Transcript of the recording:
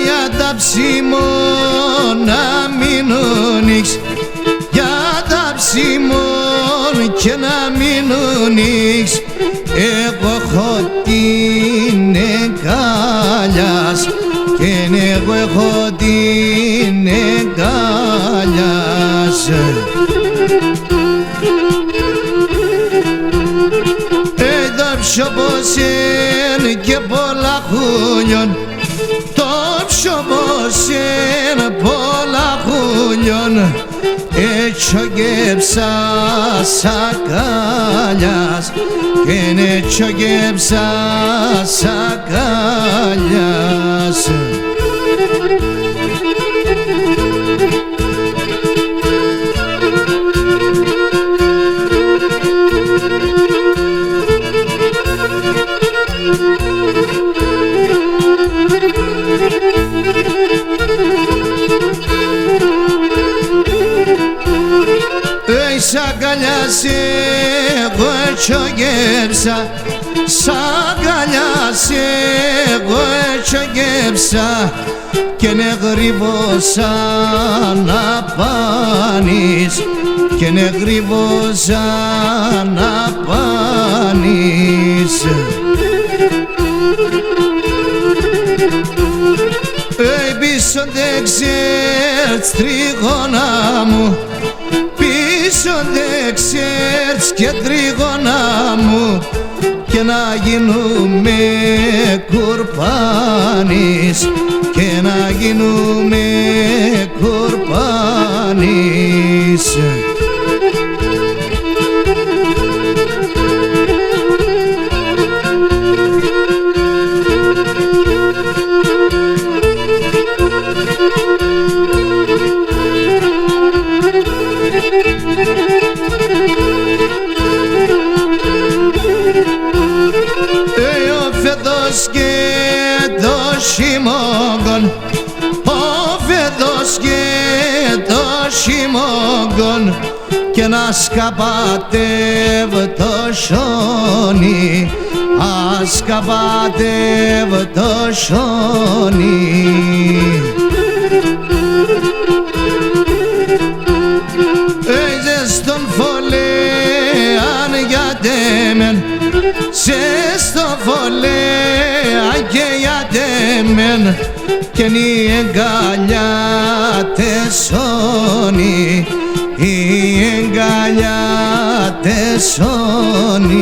Για τα ψήμων να μην ονείξ, για τα ψήμων και να μην ονείξ, εγώ έχω την εγκάλιας και εγώ έχω την εγκάλιας. Το ψωμοσέν και πολλά χούλιον, το ψωμοσέν πολλά χούλιον, έτσι γέψα σακάλιας και έτσι γέψα σακάλιας. Σ' αγκαλιάσε εγώ έτσι γέψα, σ' αγκαλιάσε εγώ έτσι γέψα και νεγρύβωσα να πάνεις, και νεγρύβωσα να πάνεις. Πίσω δεξιέρτς τρίγωνα μου, πίσω δεξιέρτς και τρίγωνα μου, και να γίνουμε κουρπάνης, και να γίνουμε κουρπάνης. Ο φεδός και το χειμώγκον, ο φεδός και το χειμώγκον, και να σκαπατεύω το χιόνι, ασκαπατεύω το χιόνι. Στον φωλέαν για τέμεν, στο φωλέαν και για τέμεν, και η εγκαλιά τεσώνει, η εγκαλιά τεσώνει.